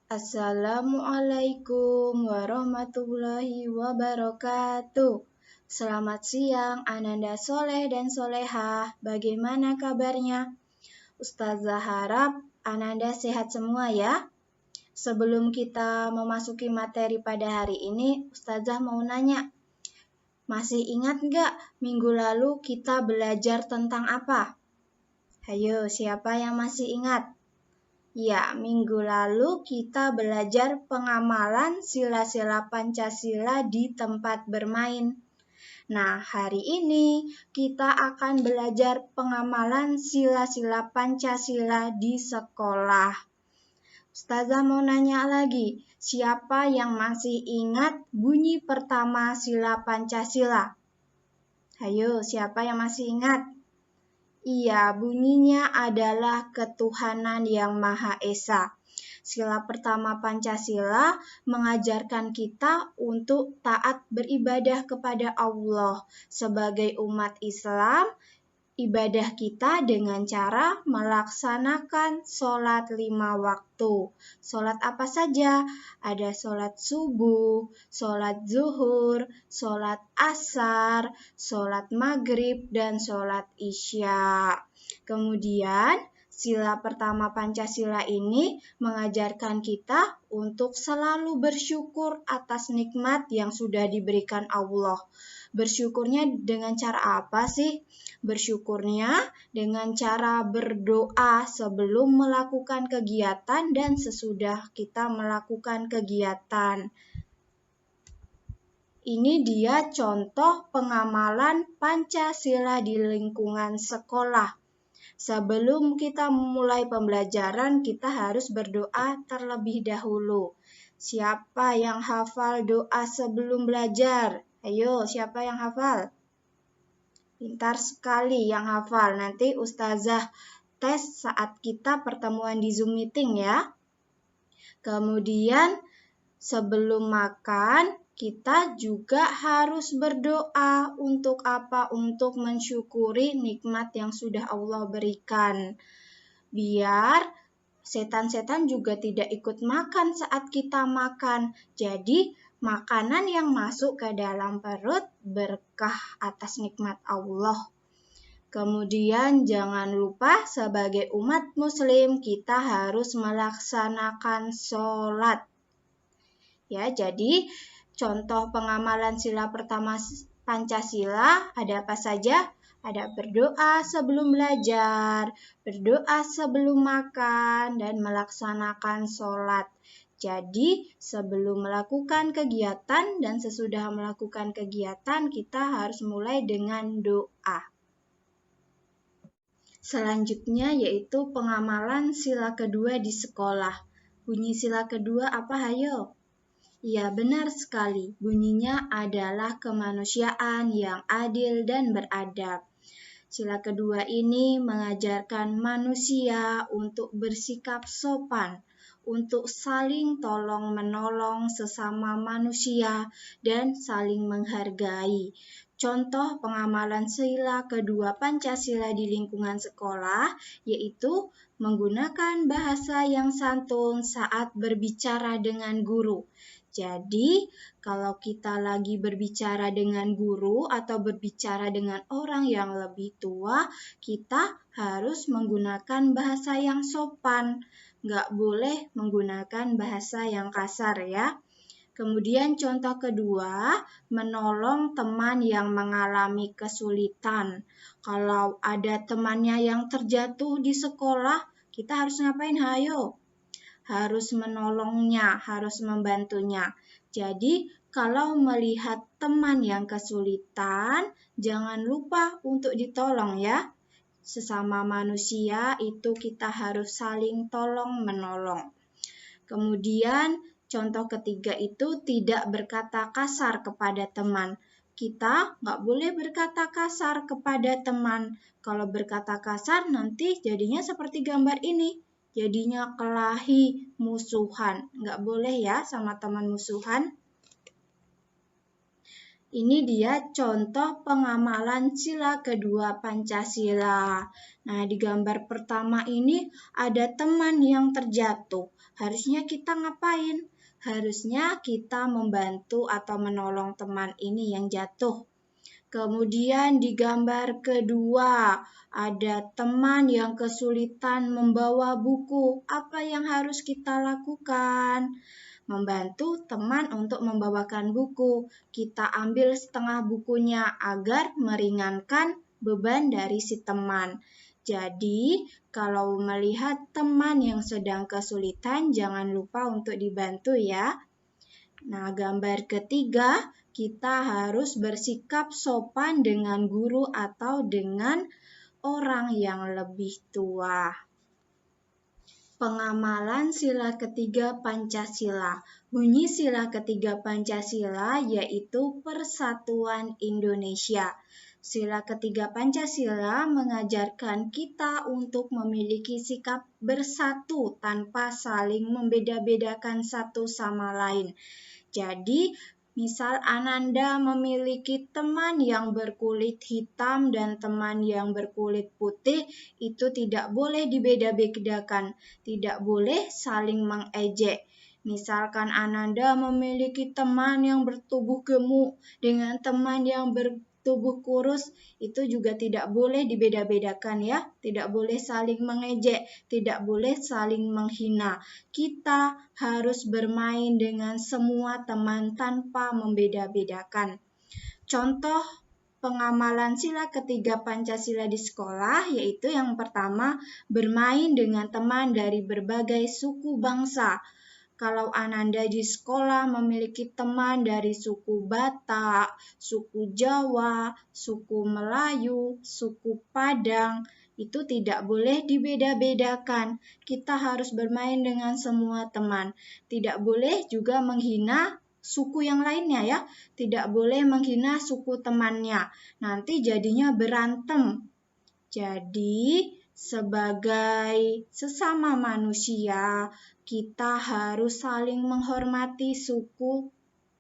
Assalamualaikum warahmatullahi wabarakatuh. Selamat siang Ananda Soleh dan Solehah. Bagaimana kabarnya? Ustazah harap Ananda sehat semua ya. Sebelum kita memasuki materi pada hari ini, Ustazah mau nanya. Masih ingat nggak minggu lalu kita belajar tentang apa? Ayo, siapa yang masih ingat? Ya, minggu lalu kita belajar pengamalan sila-sila Pancasila di tempat bermain. Nah, hari ini kita akan belajar pengamalan sila-sila Pancasila di sekolah. Ustazah mau nanya lagi, siapa yang masih ingat bunyi pertama sila Pancasila? Ayo, siapa yang masih ingat? Iya, bunyinya adalah ketuhanan yang Maha Esa. Sila pertama Pancasila mengajarkan kita untuk taat beribadah kepada Allah. Sebagai umat Islam, ibadah kita dengan cara melaksanakan sholat 5 waktu. Sholat apa saja? Ada sholat subuh, sholat zuhur, sholat asar, sholat maghrib, dan sholat isya. Kemudian, sila pertama Pancasila ini mengajarkan kita untuk selalu bersyukur atas nikmat yang sudah diberikan Allah. Bersyukurnya dengan cara apa sih? Bersyukurnya dengan cara berdoa sebelum melakukan kegiatan dan sesudah kita melakukan kegiatan. Ini dia contoh pengamalan Pancasila di lingkungan sekolah. Sebelum kita memulai pembelajaran, kita harus berdoa terlebih dahulu. Siapa yang hafal doa sebelum belajar? Ayo, siapa yang hafal? Pintar sekali yang hafal. Nanti Ustazah tes saat kita pertemuan di Zoom meeting ya. Kemudian sebelum makan, kita juga harus berdoa untuk apa? Untuk mensyukuri nikmat yang sudah Allah berikan. Biar setan-setan juga tidak ikut makan saat kita makan. Jadi, makanan yang masuk ke dalam perut berkah atas nikmat Allah. Kemudian jangan lupa sebagai umat muslim kita harus melaksanakan sholat. Ya, jadi contoh pengamalan sila pertama Pancasila ada apa saja? Ada berdoa sebelum belajar, berdoa sebelum makan, dan melaksanakan sholat. Jadi, sebelum melakukan kegiatan dan sesudah melakukan kegiatan, kita harus mulai dengan doa. Selanjutnya yaitu pengamalan sila kedua di sekolah. Bunyi sila kedua apa, hayo? Ya, benar sekali. Bunyinya adalah kemanusiaan yang adil dan beradab. Sila kedua ini mengajarkan manusia untuk bersikap sopan, untuk saling tolong-menolong sesama manusia, dan saling menghargai. Contoh pengamalan sila kedua Pancasila di lingkungan sekolah yaitu menggunakan bahasa yang santun saat berbicara dengan guru. Jadi, kalau kita lagi berbicara dengan guru atau berbicara dengan orang yang lebih tua, kita harus menggunakan bahasa yang sopan. Nggak boleh menggunakan bahasa yang kasar ya. Kemudian contoh kedua, menolong teman yang mengalami kesulitan. Kalau ada temannya yang terjatuh di sekolah, kita harus ngapain? Hayo, harus menolongnya, harus membantunya. Jadi, kalau melihat teman yang kesulitan, jangan lupa untuk ditolong ya. Sesama manusia itu kita harus saling tolong-menolong. Kemudian, contoh ketiga itu tidak berkata kasar kepada teman. Kita nggak boleh berkata kasar kepada teman. Kalau berkata kasar nanti jadinya seperti gambar ini. Jadinya kelahi, musuhan. Nggak boleh ya sama teman musuhan. Ini dia contoh pengamalan sila kedua Pancasila. Nah, di gambar pertama ini ada teman yang terjatuh. harusnya kita ngapain? Harusnya kita membantu atau menolong teman ini yang jatuh. Kemudian di gambar kedua, ada teman yang kesulitan membawa buku. Apa yang harus kita lakukan? Membantu teman untuk membawakan buku. Kita ambil setengah bukunya agar meringankan beban dari si teman. Jadi, kalau melihat teman yang sedang kesulitan, jangan lupa untuk dibantu ya. Nah, gambar ketiga, kita harus bersikap sopan dengan guru atau dengan orang yang lebih tua. Pengamalan sila ketiga Pancasila. Bunyi sila ketiga Pancasila yaitu Persatuan Indonesia. Sila ketiga Pancasila mengajarkan kita untuk memiliki sikap bersatu tanpa saling membeda-bedakan satu sama lain. Jadi, misal Ananda memiliki teman yang berkulit hitam dan teman yang berkulit putih, itu tidak boleh dibeda-bedakan, tidak boleh saling mengejek. Misalkan Ananda memiliki teman yang bertubuh gemuk dengan teman yang bertubuh kurus, itu juga tidak boleh dibeda-bedakan ya, tidak boleh saling mengejek, tidak boleh saling menghina. Kita harus bermain dengan semua teman tanpa membeda-bedakan. Contoh pengamalan sila ketiga Pancasila di sekolah yaitu yang pertama, bermain dengan teman dari berbagai suku bangsa. Kalau Ananda di sekolah memiliki teman dari suku Batak, suku Jawa, suku Melayu, suku Padang, itu tidak boleh dibeda-bedakan. Kita harus bermain dengan semua teman. Tidak boleh juga menghina suku yang lainnya ya. Tidak boleh menghina suku temannya. Nanti jadinya berantem. Jadi, sebagai sesama manusia, kita harus saling menghormati suku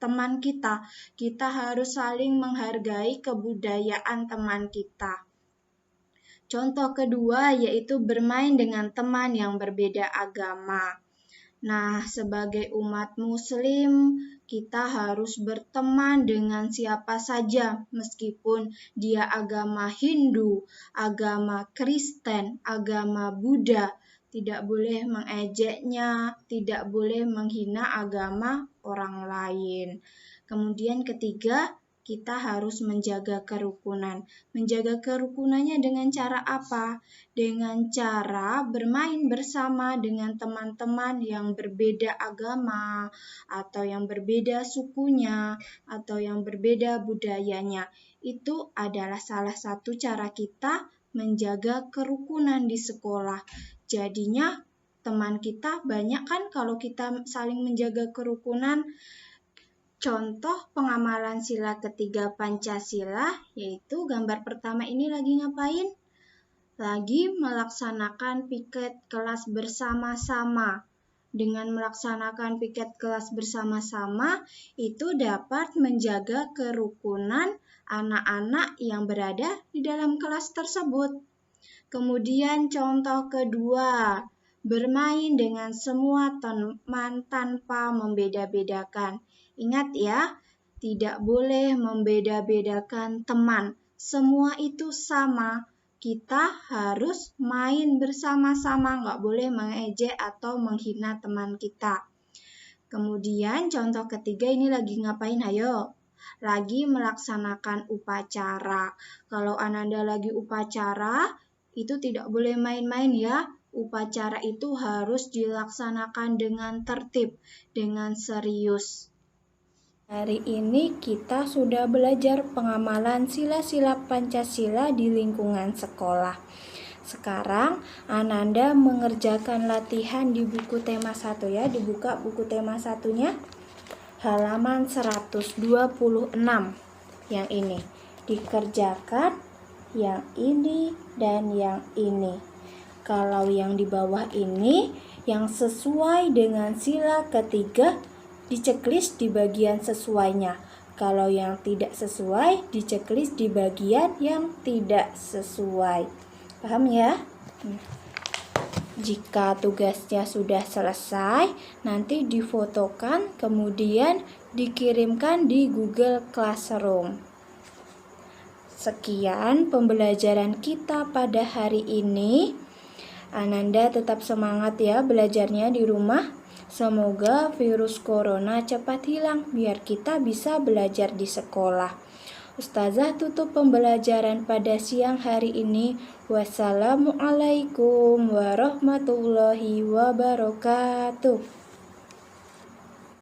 teman kita. Kita harus saling menghargai kebudayaan teman kita. Contoh kedua yaitu bermain dengan teman yang berbeda agama. Nah, sebagai umat Muslim, kita harus berteman dengan siapa saja, meskipun dia agama Hindu, agama Kristen, agama Buddha. Tidak boleh mengejeknya, tidak boleh menghina agama orang lain. Kemudian ketiga, kita harus menjaga kerukunan. Menjaga kerukunannya dengan cara apa? Dengan cara bermain bersama dengan teman-teman yang berbeda agama, atau yang berbeda sukunya, atau yang berbeda budayanya. Itu adalah salah satu cara kita menjaga kerukunan di sekolah. Jadinya teman kita banyak kan kalau kita saling menjaga kerukunan. Contoh pengamalan sila ketiga Pancasila yaitu gambar pertama ini lagi ngapain? Lagi melaksanakan piket kelas bersama-sama. Dengan melaksanakan piket kelas bersama-sama itu dapat menjaga kerukunan anak-anak yang berada di dalam kelas tersebut. Kemudian contoh kedua, bermain dengan semua teman tanpa membeda-bedakan. Ingat ya, tidak boleh membeda-bedakan teman. Semua itu sama. Kita harus main bersama-sama, nggak boleh mengejek atau menghina teman kita. Kemudian contoh ketiga ini lagi ngapain? Ayo, lagi melaksanakan upacara. Kalau Ananda lagi upacara, itu tidak boleh main-main ya. Upacara itu harus dilaksanakan dengan tertib, dengan serius. Hari ini kita sudah belajar pengamalan sila-sila Pancasila di lingkungan sekolah. Sekarang Ananda mengerjakan latihan di buku tema 1 ya. Dibuka buku tema 1-nya. Halaman 126. Yang ini. Dikerjakan yang ini dan yang ini. Kalau yang di bawah ini yang sesuai dengan sila ketiga diceklis di bagian sesuainya. Kalau yang tidak sesuai, diceklis di bagian yang tidak sesuai. Paham ya? Jika tugasnya sudah selesai, nanti difotokan kemudian dikirimkan di Google Classroom. Sekian pembelajaran kita pada hari ini. Ananda tetap semangat ya belajarnya di rumah. Semoga virus corona cepat hilang biar kita bisa belajar di sekolah. Ustazah tutup pembelajaran pada siang hari ini. Wassalamualaikum warahmatullahi wabarakatuh.